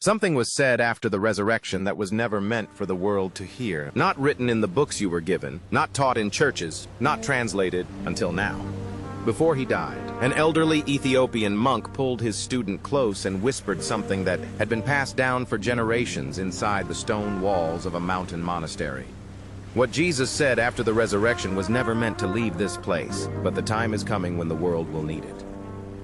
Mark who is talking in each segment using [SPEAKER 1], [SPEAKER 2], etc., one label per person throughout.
[SPEAKER 1] Something was said after the resurrection that was never meant for the world to hear. Not written in the books you were given, not taught in churches, not translated until now. Before he died, an elderly Ethiopian monk pulled his student close and whispered something that had been passed down for generations inside the stone walls of a mountain monastery. What Jesus said after the resurrection was never meant to leave this place, but the time is coming when the world will need it.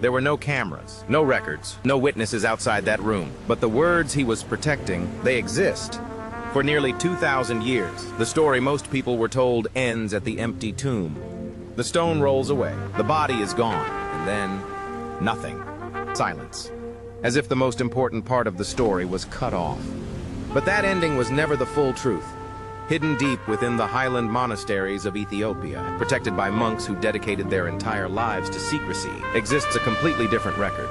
[SPEAKER 1] There were no cameras, no records, no witnesses outside that room, but the words he was protecting, they exist. For nearly 2,000 years, the story most people were told ends at the empty tomb. The stone rolls away, the body is gone, and then nothing. Silence. As if the most important part of the story was cut off. But that ending was never the full truth. Hidden deep within the highland monasteries of Ethiopia, protected by monks who dedicated their entire lives to secrecy, exists a completely different record.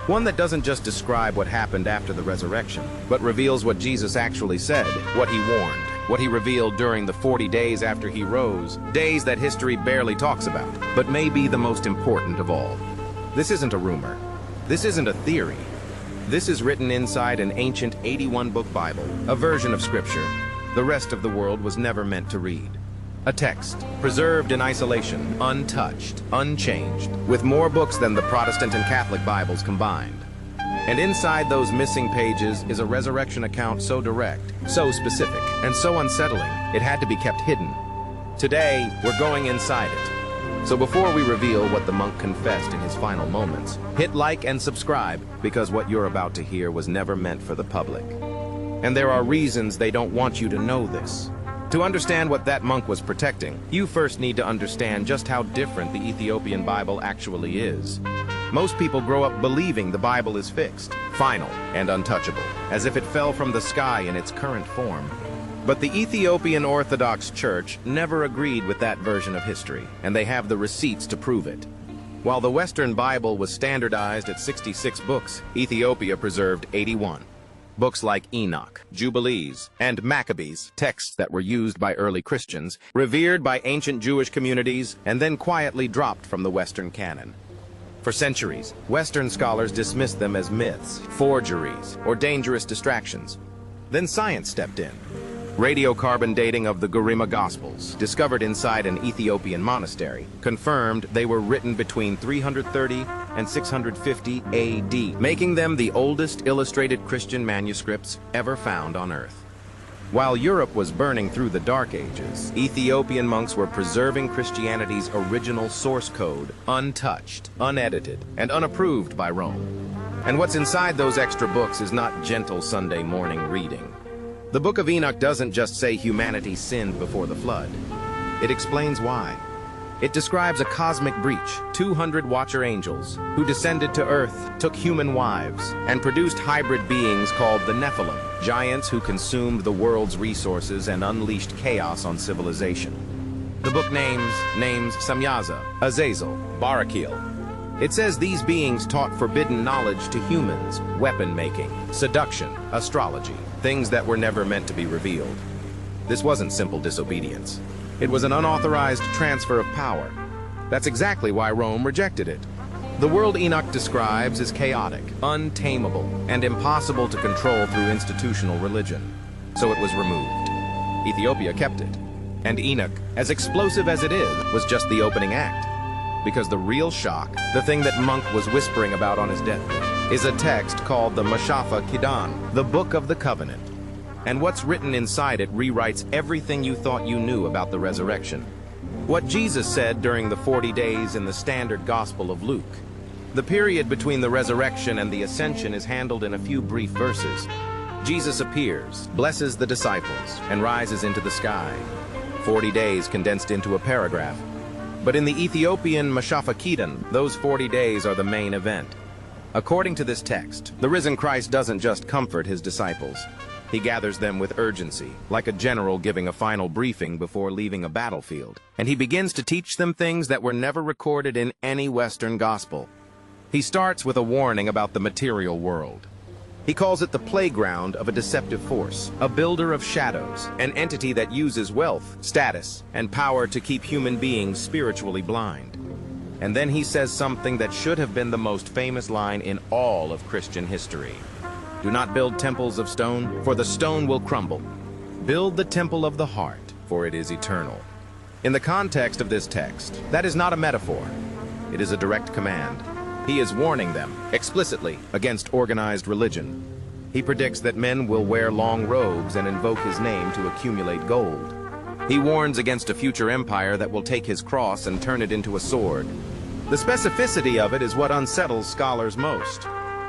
[SPEAKER 1] One that doesn't just describe what happened after the resurrection, but reveals what Jesus actually said, what he warned, what he revealed during the 40 days after he rose, days that history barely talks about, but may be the most important of all. This isn't a rumor. This isn't a theory. This is written inside an ancient 81-book Bible, a version of Scripture the rest of the world was never meant to read. A text, preserved in isolation, untouched, unchanged, with more books than the Protestant and Catholic Bibles combined. And inside those missing pages is a resurrection account so direct, so specific, and so unsettling, it had to be kept hidden. Today, we're going inside it. So before we reveal what the monk confessed in his final moments, hit like and subscribe, because what you're about to hear was never meant for the public. And there are reasons they don't want you to know this. To understand what that monk was protecting, you first need to understand just how different the Ethiopian Bible actually is. Most people grow up believing the Bible is fixed, final, and untouchable, as if it fell from the sky in its current form. But the Ethiopian Orthodox Church never agreed with that version of history, and they have the receipts to prove it. While the Western Bible was standardized at 66 books, Ethiopia preserved 81. Books like Enoch, Jubilees, and Maccabees, texts that were used by early Christians, revered by ancient Jewish communities, and then quietly dropped from the Western canon. For centuries, Western scholars dismissed them as myths, forgeries, or dangerous distractions. Then science stepped in. Radiocarbon dating of the Gurima Gospels, discovered inside an Ethiopian monastery, confirmed they were written between 330 and 650 AD, making them the oldest illustrated Christian manuscripts ever found on Earth. While Europe was burning through the Dark Ages, Ethiopian monks were preserving Christianity's original source code, untouched, unedited, and unapproved by Rome. And what's inside those extra books is not gentle Sunday morning reading. The Book of Enoch doesn't just say humanity sinned before the flood. It explains why. It describes a cosmic breach, 200 watcher angels, who descended to Earth, took human wives, and produced hybrid beings called the Nephilim, giants who consumed the world's resources and unleashed chaos on civilization. The book names Samyaza, Azazel, Barakil. It says these beings taught forbidden knowledge to humans, weapon-making, seduction, astrology, things that were never meant to be revealed. This wasn't simple disobedience. It was an unauthorized transfer of power. That's exactly why Rome rejected it. The world Enoch describes is chaotic, untamable, and impossible to control through institutional religion. So it was removed. Ethiopia kept it. And Enoch, as explosive as it is, was just the opening act. Because the real shock, the thing that Monk was whispering about on his deathbed, is a text called the Mashafa Kidan, the Book of the Covenant. And what's written inside it rewrites everything you thought you knew about the resurrection. What Jesus said during the 40 days in the standard Gospel of Luke. The period between the resurrection and the ascension is handled in a few brief verses. Jesus appears, blesses the disciples, and rises into the sky. 40 days condensed into a paragraph. But in the Ethiopian Mashafa Kidan, those 40 days are the main event. According to this text, the risen Christ doesn't just comfort his disciples. He gathers them with urgency, like a general giving a final briefing before leaving a battlefield. And he begins to teach them things that were never recorded in any Western gospel. He starts with a warning about the material world. He calls it the playground of a deceptive force, a builder of shadows, an entity that uses wealth, status, and power to keep human beings spiritually blind. And then he says something that should have been the most famous line in all of Christian history. Do not build temples of stone, for the stone will crumble. Build the temple of the heart, for it is eternal. In the context of this text, that is not a metaphor. It is a direct command. He is warning them, explicitly, against organized religion. He predicts that men will wear long robes and invoke his name to accumulate gold. He warns against a future empire that will take his cross and turn it into a sword. The specificity of it is what unsettles scholars most.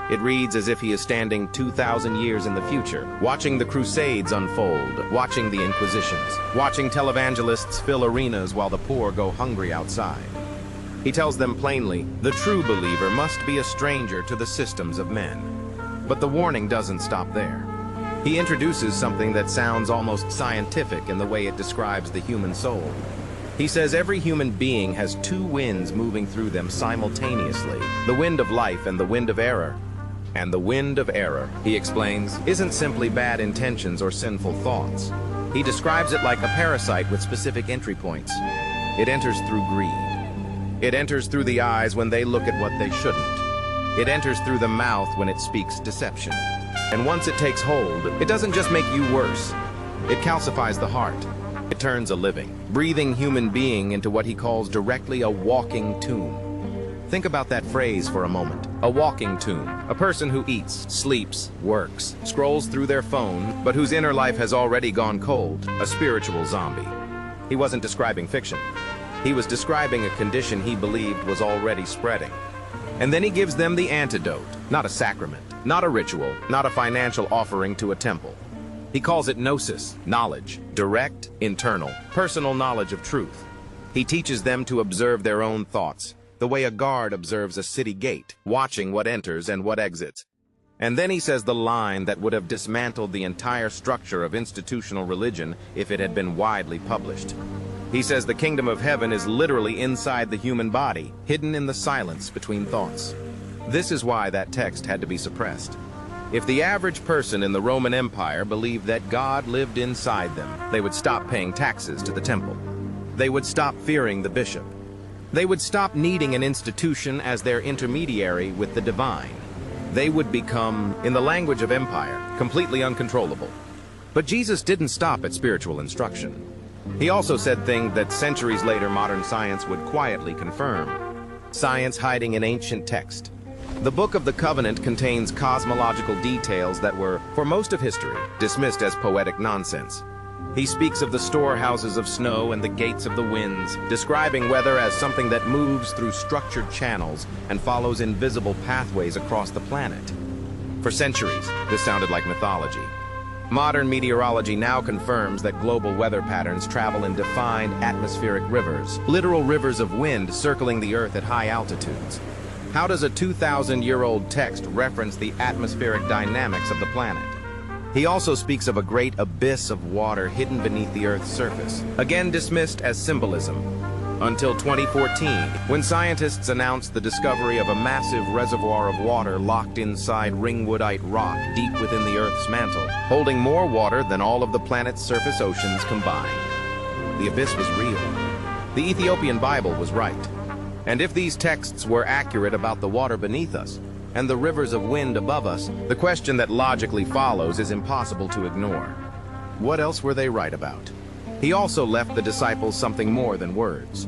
[SPEAKER 1] It reads as if he is standing 2,000 years in the future, watching the Crusades unfold, watching the Inquisitions, watching televangelists fill arenas while the poor go hungry outside. He tells them plainly, the true believer must be a stranger to the systems of men. But the warning doesn't stop there. He introduces something that sounds almost scientific in the way it describes the human soul. He says every human being has two winds moving through them simultaneously, the wind of life and the wind of error. And the wind of error, he explains, isn't simply bad intentions or sinful thoughts. He describes it like a parasite with specific entry points. It enters through greed. It enters through the eyes when they look at what they shouldn't. It enters through the mouth when it speaks deception. And once it takes hold, it doesn't just make you worse. It calcifies the heart. It turns a living, breathing human being into what he calls directly a walking tomb. Think about that phrase for a moment. A walking tomb. A person who eats, sleeps, works, scrolls through their phone, but whose inner life has already gone cold. A spiritual zombie. He wasn't describing fiction. He was describing a condition he believed was already spreading. And then he gives them the antidote, not a sacrament, not a ritual, not a financial offering to a temple. He calls it gnosis, knowledge, direct, internal, personal knowledge of truth. He teaches them to observe their own thoughts, the way a guard observes a city gate, watching what enters and what exits. And then he says the line that would have dismantled the entire structure of institutional religion if it had been widely published. He says the kingdom of heaven is literally inside the human body, hidden in the silence between thoughts. This is why that text had to be suppressed. If the average person in the Roman Empire believed that God lived inside them, they would stop paying taxes to the temple. They would stop fearing the bishop. They would stop needing an institution as their intermediary with the divine. They would become, in the language of empire, completely uncontrollable. But Jesus didn't stop at spiritual instruction. He also said things that centuries later modern science would quietly confirm. Science hiding in ancient text. The Book of the Covenant contains cosmological details that were, for most of history, dismissed as poetic nonsense. He speaks of the storehouses of snow and the gates of the winds, describing weather as something that moves through structured channels and follows invisible pathways across the planet. For centuries, this sounded like mythology. Modern meteorology now confirms that global weather patterns travel in defined atmospheric rivers, literal rivers of wind circling the Earth at high altitudes. How does a 2,000-year-old text reference the atmospheric dynamics of the planet? He also speaks of a great abyss of water hidden beneath the Earth's surface, again dismissed as symbolism, until 2014, when scientists announced the discovery of a massive reservoir of water locked inside ringwoodite rock deep within the Earth's mantle, holding more water than all of the planet's surface oceans combined. The abyss was real. The Ethiopian Bible was right. And if these texts were accurate about the water beneath us, and the rivers of wind above us, the question that logically follows is impossible to ignore. What else were they right about? He also left the disciples something more than words.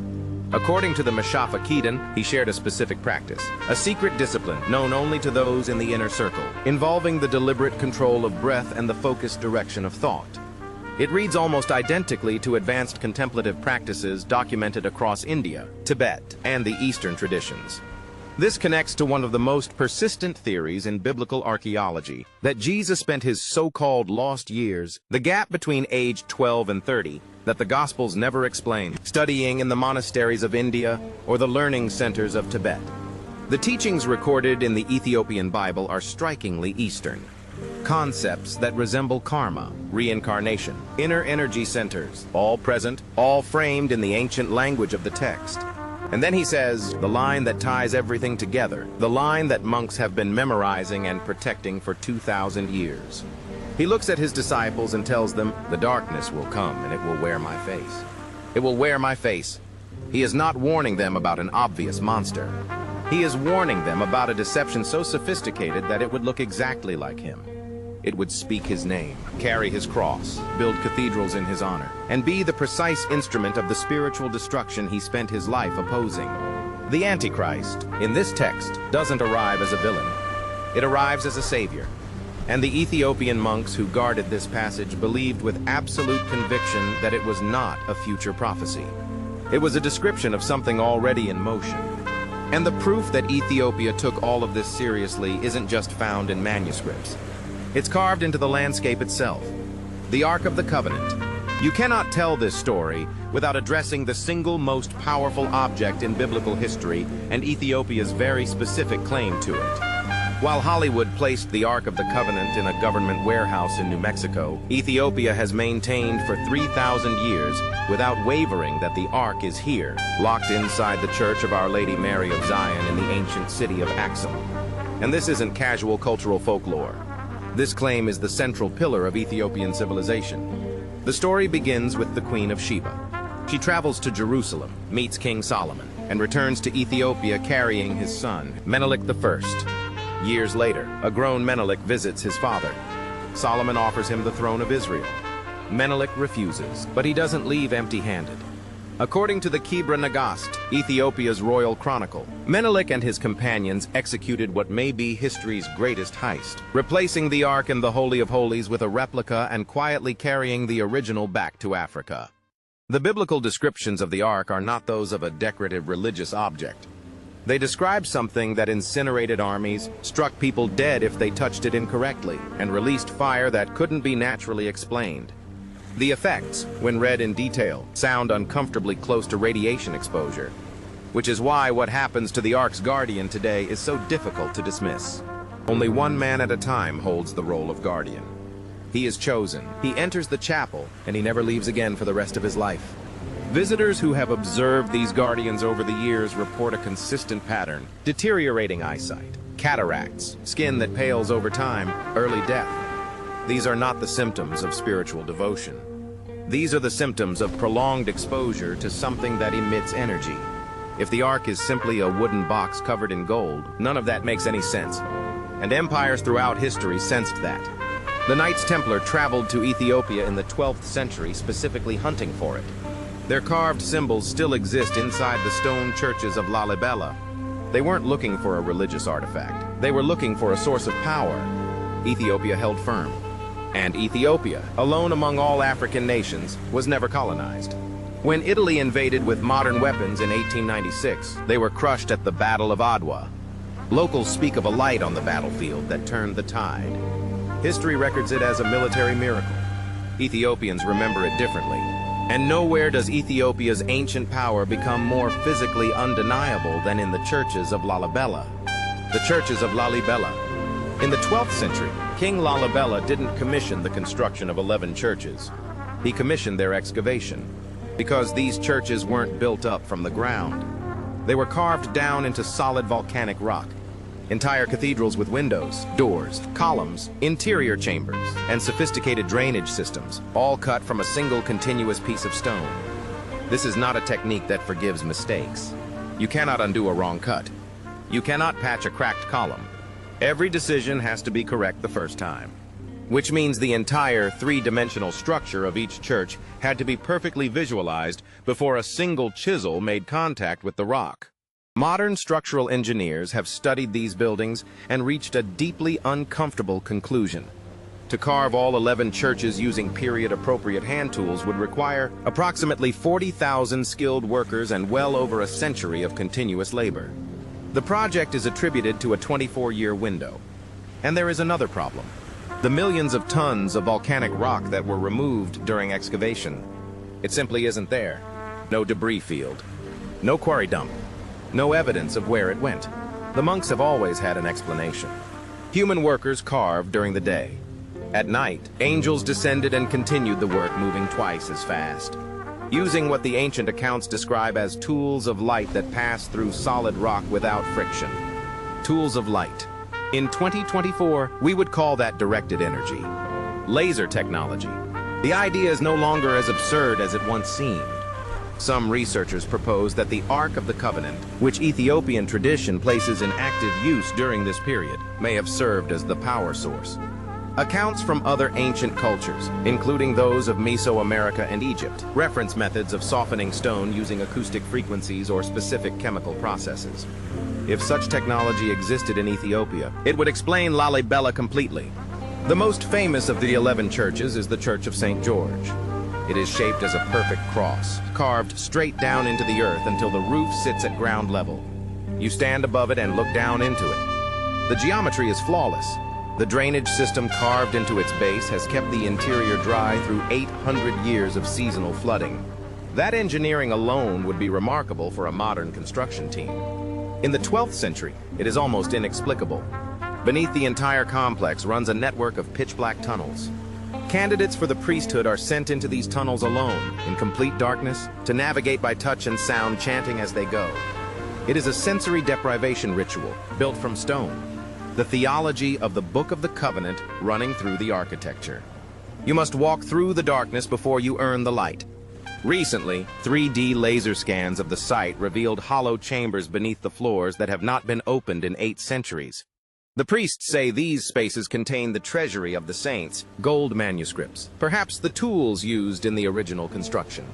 [SPEAKER 1] According to the Meshafa Kedon, he shared a specific practice, a secret discipline known only to those in the inner circle, involving the deliberate control of breath and the focused direction of thought. It reads almost identically to advanced contemplative practices documented across India, Tibet, and the Eastern traditions. This connects to one of the most persistent theories in biblical archaeology, that Jesus spent his so-called lost years, the gap between age 12 and 30, that the Gospels never explain, studying in the monasteries of India or the learning centers of Tibet. The teachings recorded in the Ethiopian Bible are strikingly Eastern. Concepts that resemble karma, reincarnation, inner energy centers, all present, all framed in the ancient language of the text. And then he says, the line that ties everything together, the line that monks have been memorizing and protecting for 2,000 years. He looks at his disciples and tells them, the darkness will come and it will wear my face. It will wear my face. He is not warning them about an obvious monster. He is warning them about a deception so sophisticated that it would look exactly like him. It would speak his name, carry his cross, build cathedrals in his honor, and be the precise instrument of the spiritual destruction he spent his life opposing. The Antichrist, in this text, doesn't arrive as a villain. It arrives as a savior. And the Ethiopian monks who guarded this passage believed with absolute conviction that it was not a future prophecy. It was a description of something already in motion. And the proof that Ethiopia took all of this seriously isn't just found in manuscripts. It's carved into the landscape itself. The Ark of the Covenant. You cannot tell this story without addressing the single most powerful object in biblical history and Ethiopia's very specific claim to it. While Hollywood placed the Ark of the Covenant in a government warehouse in New Mexico, Ethiopia has maintained for 3,000 years without wavering that the Ark is here, locked inside the Church of Our Lady Mary of Zion in the ancient city of Axum. And this isn't casual cultural folklore. This claim is the central pillar of Ethiopian civilization. The story begins with the Queen of Sheba. She travels to Jerusalem, meets King Solomon, and returns to Ethiopia carrying his son, Menelik I. Years later, a grown Menelik visits his father. Solomon offers him the throne of Israel. Menelik refuses, but he doesn't leave empty-handed. According to the Kebra Nagast, Ethiopia's royal chronicle, Menelik and his companions executed what may be history's greatest heist, replacing the Ark in the Holy of Holies with a replica and quietly carrying the original back to Africa. The biblical descriptions of the Ark are not those of a decorative religious object. They describe something that incinerated armies, struck people dead if they touched it incorrectly, and released fire that couldn't be naturally explained. The effects, when read in detail, sound uncomfortably close to radiation exposure, which is why what happens to the Ark's guardian today is so difficult to dismiss. Only one man at a time holds the role of guardian. He is chosen, he enters the chapel, and he never leaves again for the rest of his life. Visitors who have observed these guardians over the years report a consistent pattern: deteriorating eyesight, cataracts, skin that pales over time, early death. These are not the symptoms of spiritual devotion. These are the symptoms of prolonged exposure to something that emits energy. If the Ark is simply a wooden box covered in gold, none of that makes any sense. And empires throughout history sensed that. The Knights Templar traveled to Ethiopia in the 12th century specifically hunting for it. Their carved symbols still exist inside the stone churches of Lalibela. They weren't looking for a religious artifact. They were looking for a source of power. Ethiopia held firm. And Ethiopia, alone among all African nations, was never colonized. When Italy invaded with modern weapons in 1896, they were crushed at the Battle of Adwa. Locals speak of a light on the battlefield that turned the tide. History records it as a military miracle. Ethiopians remember it differently. And nowhere does Ethiopia's ancient power become more physically undeniable than in the churches of Lalibela. The churches of Lalibela. In the 12th century, King Lalibela didn't commission the construction of 11 churches. He commissioned their excavation, because these churches weren't built up from the ground. They were carved down into solid volcanic rock. Entire cathedrals with windows, doors, columns, interior chambers, and sophisticated drainage systems, all cut from a single continuous piece of stone. This is not a technique that forgives mistakes. You cannot undo a wrong cut. You cannot patch a cracked column. Every decision has to be correct the first time, which means the entire three-dimensional structure of each church had to be perfectly visualized before a single chisel made contact with the rock. Modern structural engineers have studied these buildings and reached a deeply uncomfortable conclusion. To carve all 11 churches using period-appropriate hand tools would require approximately 40,000 skilled workers and well over a century of continuous labor. The project is attributed to a 24-year window. And there is another problem: the millions of tons of volcanic rock that were removed during excavation. It simply isn't there. No debris field, no quarry dump, no evidence of where it went. The monks have always had an explanation. Human workers carved during the day. At night, angels descended and continued the work, moving twice as fast, using what the ancient accounts describe as tools of light that pass through solid rock without friction. Tools of light. In 2024, we would call that directed energy. Laser technology. The idea is no longer as absurd as it once seemed. Some researchers propose that the Ark of the Covenant, which Ethiopian tradition places in active use during this period, may have served as the power source. Accounts from other ancient cultures, including those of Mesoamerica and Egypt, reference methods of softening stone using acoustic frequencies or specific chemical processes. If such technology existed in Ethiopia, it would explain Lalibela completely. The most famous of the 11 churches is the Church of St. George. It is shaped as a perfect cross, carved straight down into the earth until the roof sits at ground level. You stand above it and look down into it. The geometry is flawless. The drainage system carved into its base has kept the interior dry through 800 years of seasonal flooding. That engineering alone would be remarkable for a modern construction team. In the 12th century, it is almost inexplicable. Beneath the entire complex runs a network of pitch-black tunnels. Candidates for the priesthood are sent into these tunnels alone, in complete darkness, to navigate by touch and sound, chanting as they go. It is a sensory deprivation ritual, built from stone. The theology of the Book of the Covenant running through the architecture. You must walk through the darkness before you earn the light. Recently, 3D laser scans of the site revealed hollow chambers beneath the floors that have not been opened in 8 centuries. The priests say these spaces contain the treasury of the saints, gold manuscripts, perhaps the tools used in the original construction.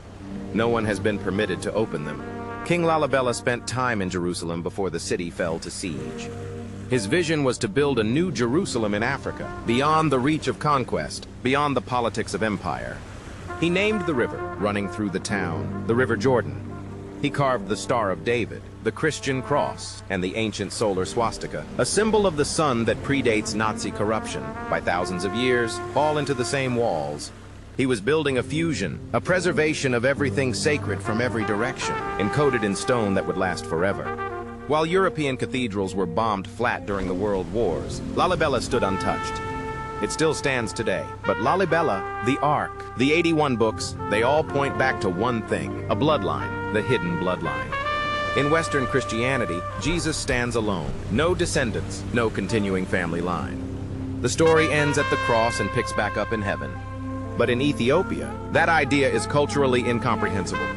[SPEAKER 1] No one has been permitted to open them. King Lalibela spent time in Jerusalem before the city fell to siege. His vision was to build a new Jerusalem in Africa, beyond the reach of conquest, beyond the politics of empire. He named the river running through the town, the River Jordan. He carved the Star of David, the Christian cross, and the ancient solar swastika, a symbol of the sun that predates Nazi corruption by thousands of years, all into the same walls. He was building a fusion, a preservation of everything sacred from every direction, encoded in stone that would last forever. While European cathedrals were bombed flat during the World Wars, Lalibela stood untouched. It still stands today, but Lalibela, the Ark, the 81 books, they all point back to one thing, a bloodline, the hidden bloodline. In Western Christianity, Jesus stands alone, no descendants, no continuing family line. The story ends at the cross and picks back up in heaven. But in Ethiopia, that idea is culturally incomprehensible.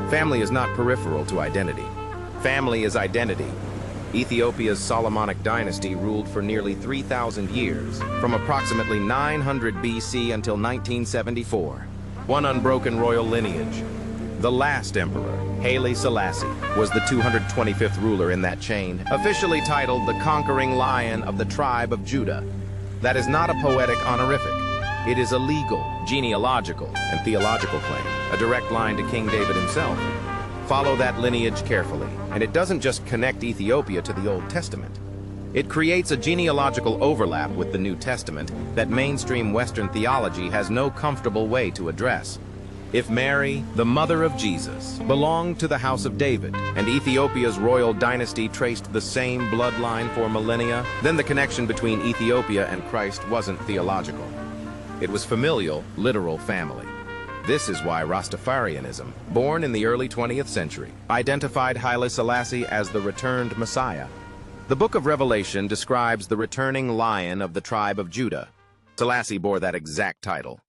[SPEAKER 1] Family is not peripheral to identity. Family is identity. Ethiopia's Solomonic dynasty ruled for nearly 3,000 years, from approximately 900 BC until 1974. One unbroken royal lineage. The last emperor, Haile Selassie, was the 225th ruler in that chain, officially titled the Conquering Lion of the Tribe of Judah. That is not a poetic honorific. It is a legal, genealogical, and theological claim, a direct line to King David himself. Follow that lineage carefully, and it doesn't just connect Ethiopia to the Old Testament. It creates a genealogical overlap with the New Testament that mainstream Western theology has no comfortable way to address. If Mary, the mother of Jesus, belonged to the house of David, and Ethiopia's royal dynasty traced the same bloodline for millennia, then the connection between Ethiopia and Christ wasn't theological. It was familial, literal family. This is why Rastafarianism, born in the early 20th century, identified Haile Selassie as the returned Messiah. The Book of Revelation describes the returning lion of the tribe of Judah. Selassie bore that exact title.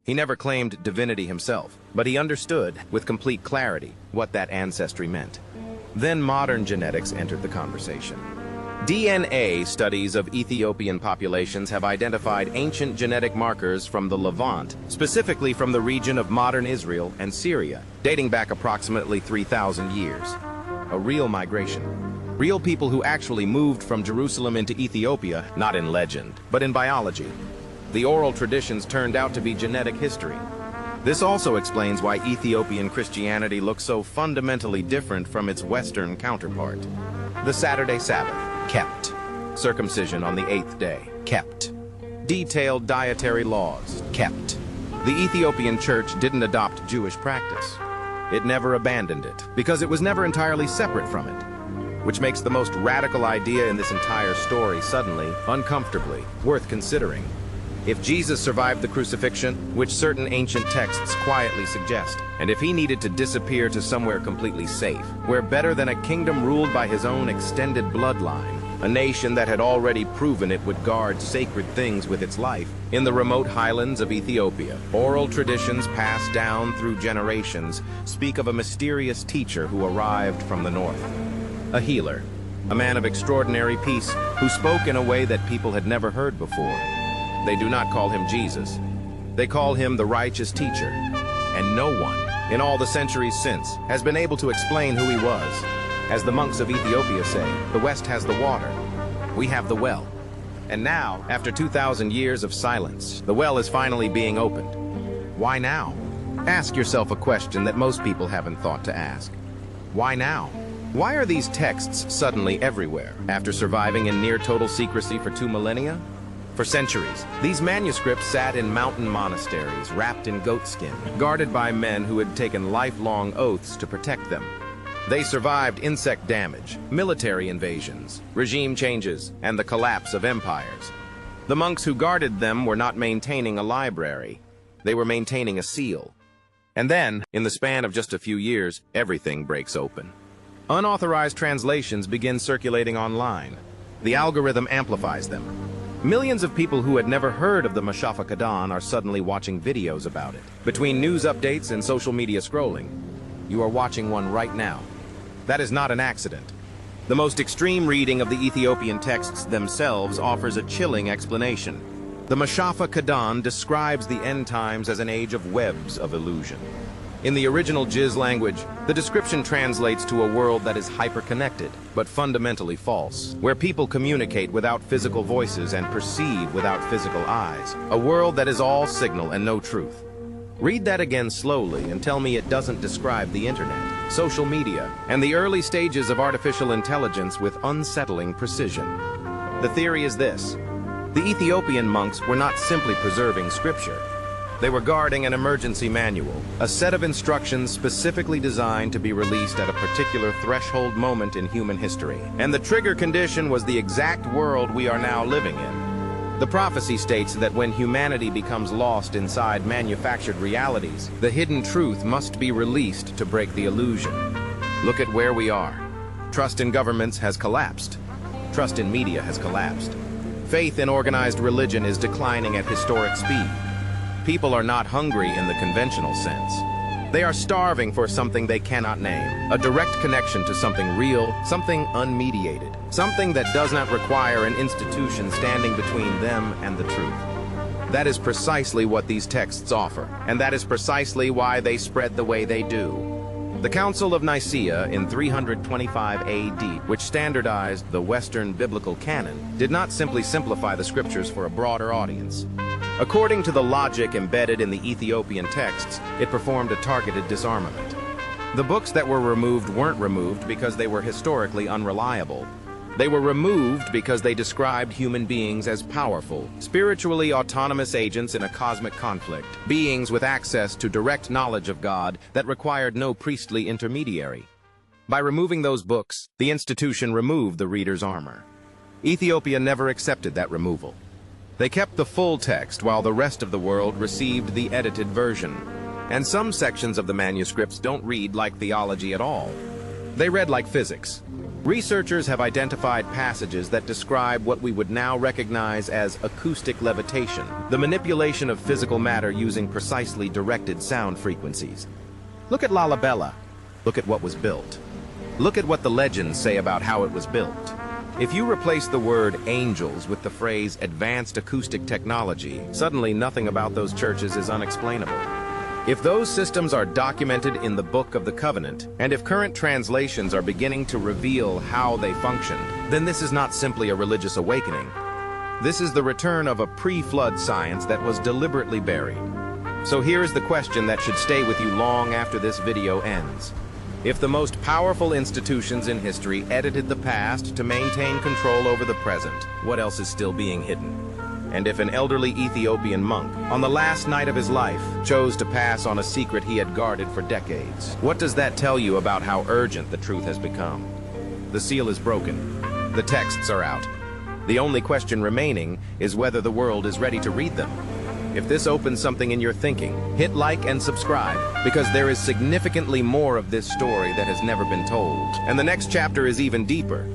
[SPEAKER 1] He never claimed divinity himself, but he understood, with complete clarity, what that ancestry meant. Then modern genetics entered the conversation. DNA studies of Ethiopian populations have identified ancient genetic markers from the Levant, specifically from the region of modern Israel and Syria, dating back approximately 3,000 years. A real migration. Real people who actually moved from Jerusalem into Ethiopia, not in legend, but in biology. The oral traditions turned out to be genetic history. This also explains why Ethiopian Christianity looks so fundamentally different from its Western counterpart. The Saturday Sabbath, kept. Circumcision on the 8th day, kept. Detailed dietary laws, kept. The Ethiopian church didn't adopt Jewish practice. It never abandoned it, because it was never entirely separate from it, which makes the most radical idea in this entire story suddenly, uncomfortably, worth considering. If Jesus survived the crucifixion, which certain ancient texts quietly suggest, and if he needed to disappear to somewhere completely safe, where better than a kingdom ruled by his own extended bloodline, a nation that had already proven it would guard sacred things with its life. In the remote highlands of Ethiopia, oral traditions passed down through generations speak of a mysterious teacher who arrived from the north. A healer, a man of extraordinary peace who spoke in a way that people had never heard before. They do not call him Jesus. They call him the righteous teacher. And no one, in all the centuries since, has been able to explain who he was. As the monks of Ethiopia say, the West has the water. We have the well. And now, after 2,000 years of silence, the well is finally being opened. Why now? Ask yourself a question that most people haven't thought to ask. Why now? Why are these texts suddenly everywhere, after surviving in near total secrecy for 2 millennia? For centuries, these manuscripts sat in mountain monasteries wrapped in goatskin, guarded by men who had taken lifelong oaths to protect them. They survived insect damage, military invasions, regime changes, and the collapse of empires. The monks who guarded them were not maintaining a library. They were maintaining a seal. And then, in the span of just a few years, everything breaks open. Unauthorized translations begin circulating online. The algorithm amplifies them. Millions of people who had never heard of the Mashafakadan are suddenly watching videos about it. Between news updates and social media scrolling, you are watching one right now. That is not an accident. The most extreme reading of the Ethiopian texts themselves offers a chilling explanation. The Mashafakadan describes the end times as an age of webs of illusion. In the original Jiz language, the description translates to a world that is hyper-connected, but fundamentally false, where people communicate without physical voices and perceive without physical eyes. A world that is all signal and no truth. Read that again slowly and tell me it doesn't describe the internet, social media, and the early stages of artificial intelligence with unsettling precision. The theory is this: the Ethiopian monks were not simply preserving scripture. They were guarding an emergency manual, a set of instructions specifically designed to be released at a particular threshold moment in human history. And the trigger condition was the exact world we are now living in. The prophecy states that when humanity becomes lost inside manufactured realities, the hidden truth must be released to break the illusion. Look at where we are. Trust in governments has collapsed. Trust in media has collapsed. Faith in organized religion is declining at historic speed. People are not hungry in the conventional sense. They are starving for something they cannot name, a direct connection to something real, something unmediated, something that does not require an institution standing between them and the truth. That is precisely what these texts offer, and that is precisely why they spread the way they do. The Council of Nicaea in 325 AD, which standardized the Western biblical canon, did not simply simplify the scriptures for a broader audience. According to the logic embedded in the Ethiopian texts, it performed a targeted disarmament. The books that were removed weren't removed because they were historically unreliable. They were removed because they described human beings as powerful, spiritually autonomous agents in a cosmic conflict, beings with access to direct knowledge of God that required no priestly intermediary. By removing those books, the institution removed the reader's armor. Ethiopia never accepted that removal. They kept the full text while the rest of the world received the edited version. And some sections of the manuscripts don't read like theology at all. They read like physics. Researchers have identified passages that describe what we would now recognize as acoustic levitation, the manipulation of physical matter using precisely directed sound frequencies. Look at Lalibela. Look at what was built. Look at what the legends say about how it was built. If you replace the word angels with the phrase advanced acoustic technology, suddenly nothing about those churches is unexplainable. If those systems are documented in the Book of the Covenant, and if current translations are beginning to reveal how they functioned, then this is not simply a religious awakening. This is the return of a pre-flood science that was deliberately buried. So here is the question that should stay with you long after this video ends. If the most powerful institutions in history edited the past to maintain control over the present, what else is still being hidden? And if an elderly Ethiopian monk, on the last night of his life, chose to pass on a secret he had guarded for decades, what does that tell you about how urgent the truth has become? The seal is broken. The texts are out. The only question remaining is whether the world is ready to read them. If this opens something in your thinking, hit like and subscribe, because there is significantly more of this story that has never been told. And the next chapter is even deeper.